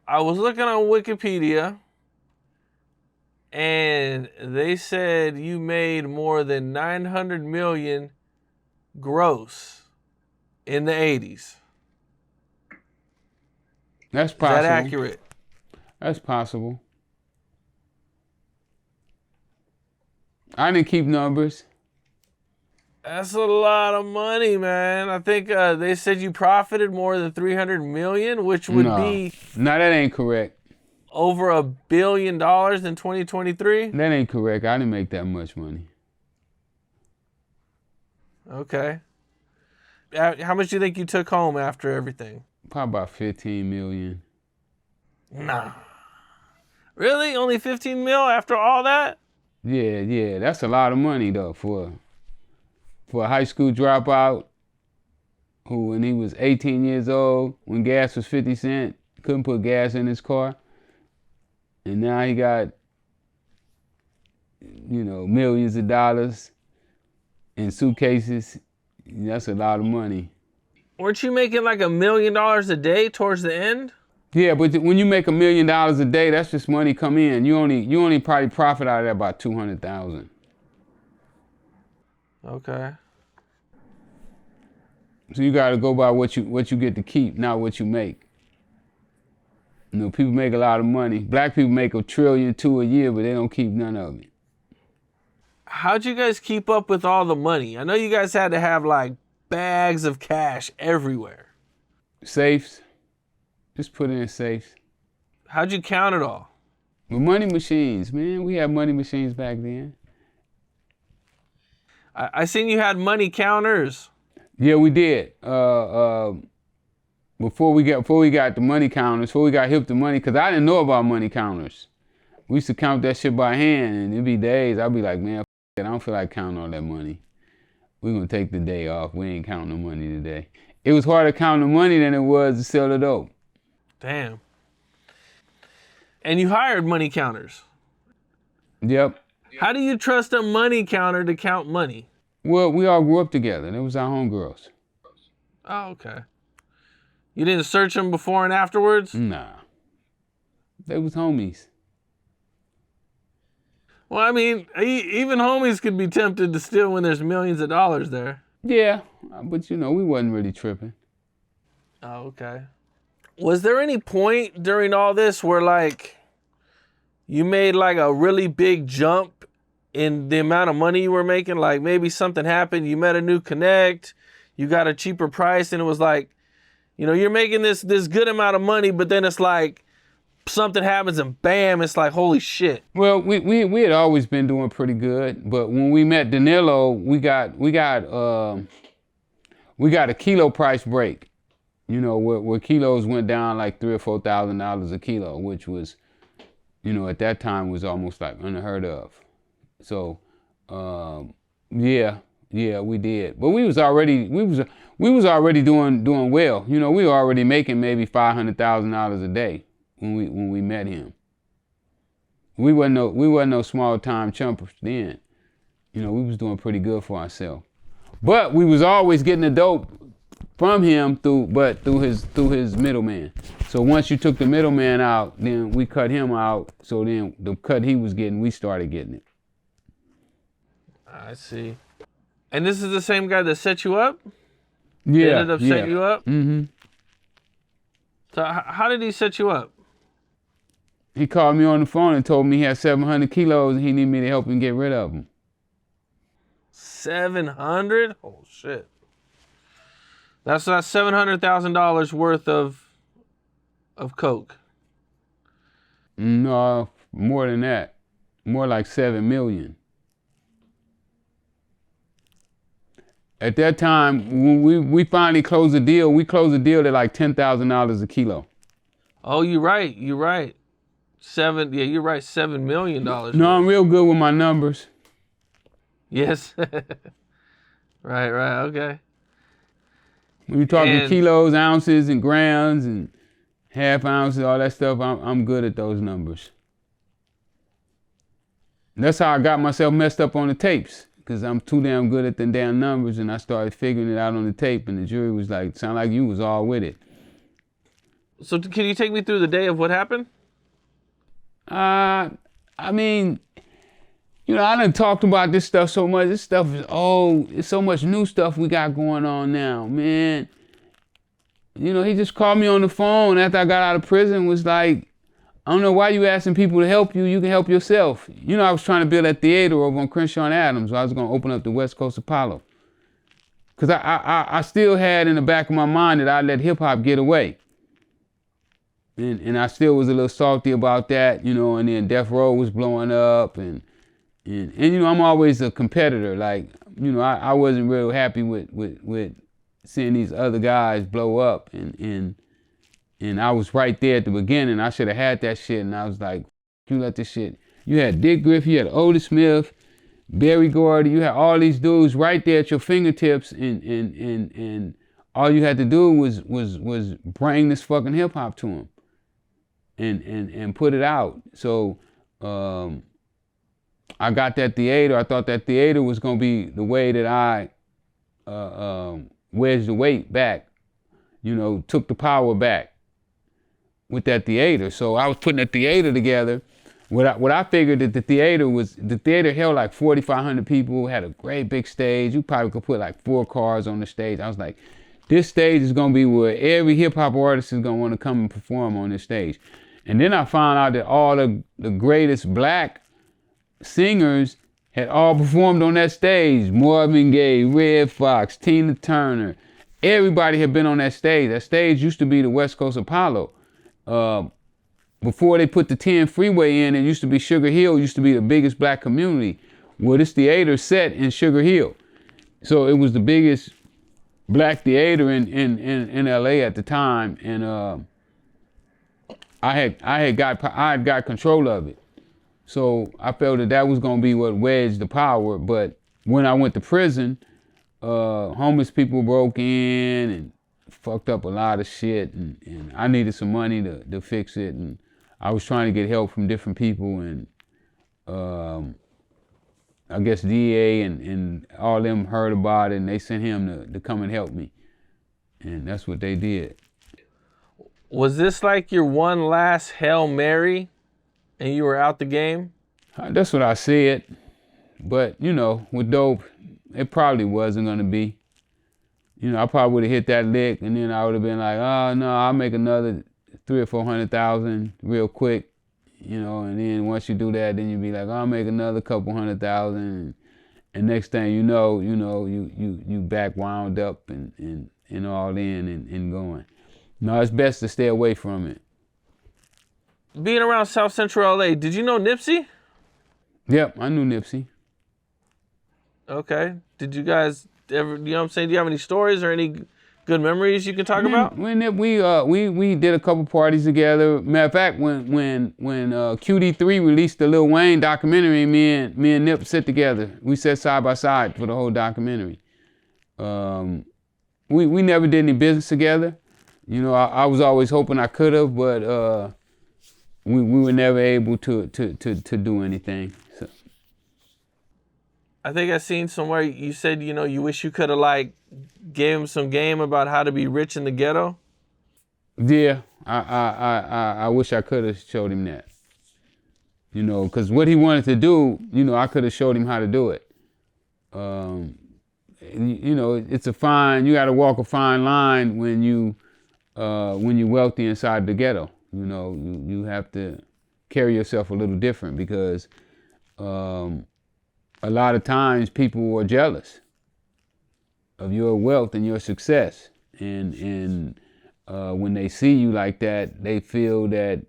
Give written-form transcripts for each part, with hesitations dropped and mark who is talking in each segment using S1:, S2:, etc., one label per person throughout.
S1: I was looking on Wikipedia, and they said you made more than 900 million gross in the 80s.
S2: That's
S1: Is
S2: possible.
S1: that accurate?
S2: That's possible. I didn't keep numbers.
S1: That's a lot of money, man. I think they said you profited more than 300 million, which would be
S2: No, that ain't correct.
S1: over $1 billion in 2023.
S2: That ain't correct. I didn't make that much money.
S1: Okay. How much do you think you took home after everything?
S2: Probably about 15 million.
S1: Nah. Really? Only 15 mil after all that?
S2: Yeah. That's a lot of money though for a high school dropout who, when he was 18 years old, when gas was 50 cents, couldn't put gas in his car. And now he got, millions of dollars in suitcases. That's a lot of money.
S1: Weren't you making like $1 million a day towards the end?
S2: Yeah, but when you make $1 million a day, that's just money come in. You only probably profit out of that about 200,000.
S1: Okay.
S2: So you got to go by what you get to keep, not what you make. People make a lot of money. Black people make $1 trillion, 2 a year, but they don't keep none of it.
S1: How'd you guys keep up with all the money? I know you guys had to have like bags of cash everywhere.
S2: Safes. Just put it in safes.
S1: How'd you count it all?
S2: With money machines, man. We had money machines back then.
S1: I seen you had money counters.
S2: Yeah, we did. Before we got the money counters, before we got hip to money, because I didn't know about money counters. We used to count that shit by hand, and it'd be days. I'd be like, man, I don't feel like counting all that money. We're going to take the day off. We ain't counting no money today. It was harder to count the money than it was to sell the dope.
S1: Damn. And you hired money counters.
S2: Yep.
S1: How do you trust a money counter to count money?
S2: Well, we all grew up together. They was our homegirls.
S1: Oh, okay. You didn't search them before and afterwards?
S2: Nah. They was homies.
S1: Well, I mean, even homies could be tempted to steal when there's millions of dollars there.
S2: Yeah, but we wasn't really tripping.
S1: Oh, okay. Was there any point during all this where like you made like a really big jump in the amount of money you were making? Like maybe something happened, you met a new connect, you got a cheaper price, and it was like, you're making this good amount of money, but then it's like something happens and bam, it's like, holy shit.
S2: Well, we had always been doing pretty good, but when we met Danilo, we got a kilo price break. Where kilos went down like $3,000 or $4,000 a kilo, which was, at that time was almost like unheard of. So, yeah, we did. But we was already doing well. We were already making maybe $500,000 a day when we met him. We wasn't no small time chumpers then. We was doing pretty good for ourselves. But we was always getting the dope from him through his middleman. So once you took the middleman out, then we cut him out. So then the cut he was getting, we started getting it.
S1: I see. And this is the same guy that set you up?
S2: Yeah.
S1: Ended up setting you up?
S2: Mm-hmm.
S1: So how did he set you up?
S2: He called me on the phone and told me he had 700 kilos and he needed me to help him get rid of them.
S1: 700? Oh shit. That's not $700,000 worth of coke.
S2: No, more than that. More like 7 million. At that time, when we finally closed the deal, we closed the deal at like $10,000 a kilo.
S1: Oh, you're right. You're right. You're right. $7 million.
S2: No, I'm real good with my numbers.
S1: Yes. Right, okay.
S2: When you're talking kilos, ounces, and grams, and half ounces, all that stuff, I'm good at those numbers. And that's how I got myself messed up on the tapes, because I'm too damn good at the damn numbers, and I started figuring it out on the tape, and the jury was like, sound like you was all with it.
S1: So can you take me through the day of what happened?
S2: I mean, I done talked about this stuff so much. This stuff is old. It's so much new stuff we got going on now, man. He just called me on the phone after I got out of prison, was like, I don't know why you asking people to help you. You can help yourself. I was trying to build that theater over on Crenshaw and Adams. I was going to open up the West Coast Apollo. Because I still had in the back of my mind that I let hip-hop get away. And I still was a little salty about that, and then Death Row was blowing up. And I'm always a competitor. Like, I wasn't real happy with seeing these other guys blow up. And I was right there at the beginning. I should have had that shit. And I was like, you let this shit. You had Dick Griffey, you had Otis Smith, Barry Gordy. You had all these dudes right there at your fingertips. And all you had to do was bring this fucking hip hop to them and put it out. So I got that theater. I thought that theater was going to be the way that I wedged the weight back, took the power back with that theater. So I was putting that theater together. What I figured that the theater held like 4,500 people, had a great big stage. You probably could put like 4 cars on the stage. I was like, this stage is gonna be where every hip hop artist is gonna want to come and perform on this stage. And then I found out that all the greatest black singers had all performed on that stage. Marvin Gaye, Red Fox, Tina Turner. Everybody had been on that stage. That stage used to be the West Coast Apollo. Before they put the 10 Freeway in, it used to be Sugar Hill, used to be the biggest black community. Well, this theater set in Sugar Hill. So it was the biggest black theater in LA at the time. And I had got control of it. So I felt that was gonna be what wedged the power. But when I went to prison, homeless people broke in and fucked up a lot of shit, and I needed some money to fix it, and I was trying to get help from different people, and I guess DA and all them heard about it, and they sent him to come and help me, and that's what they did.
S1: Was this like your one last Hail Mary and you were out the game?
S2: That's what I said, but with dope, it probably wasn't gonna be. I probably would have hit that lick, and then I would have been like, oh no, I'll make another 300,000 or 400,000 real quick, and then once you do that, then you be like, I'll make another couple 100,000, and next thing you know, you back wound up and all in and going. No, it's best to stay away from it.
S1: Being around South Central LA, did you know Nipsey?
S2: Yep, I knew Nipsey.
S1: Okay. Did you guys ever, do you have any stories or any good memories you can talk about?
S2: We did a couple parties together. Matter of fact, when QD3 released the Lil Wayne documentary, me and Nip sat together. We sat side by side for the whole documentary. We never did any business together. I was always hoping I could have, but we were never able to do anything. So.
S1: I think I seen somewhere you said, you wish you could have gave him some game about how to be rich in the ghetto.
S2: Yeah, I wish I could have showed him that. Because what he wanted to do, I could have showed him how to do it. It's you got to walk a fine line when you're wealthy inside the ghetto. You have to carry yourself a little different because a lot of times people are jealous of your wealth and your success. And when they see you like that, they feel that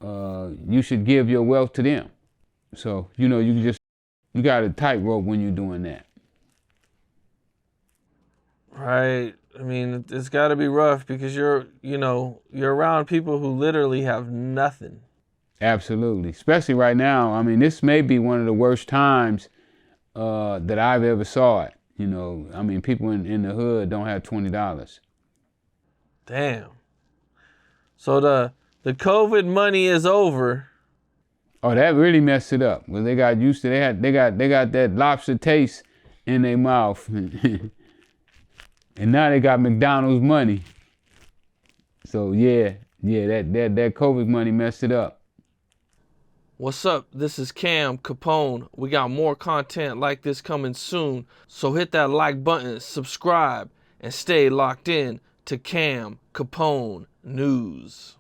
S2: you should give your wealth to them. So, you got a tightrope when you're doing that.
S1: Right. I mean, it's got to be rough because you're around people who literally have nothing. Absolutely.
S2: Especially right now. I mean, this may be one of the worst times that I've ever saw it. People in the hood don't have $20.
S1: Damn. So the COVID money is over.
S2: Oh, that really messed it up. Well, they got used to they got that lobster taste in their mouth. And now they got McDonald's money. So yeah, Yeah, that COVID money messed it up.
S1: What's up? This is Cam Capone. We got more content like this coming soon, so hit that like button, subscribe, and stay locked in to Cam Capone News.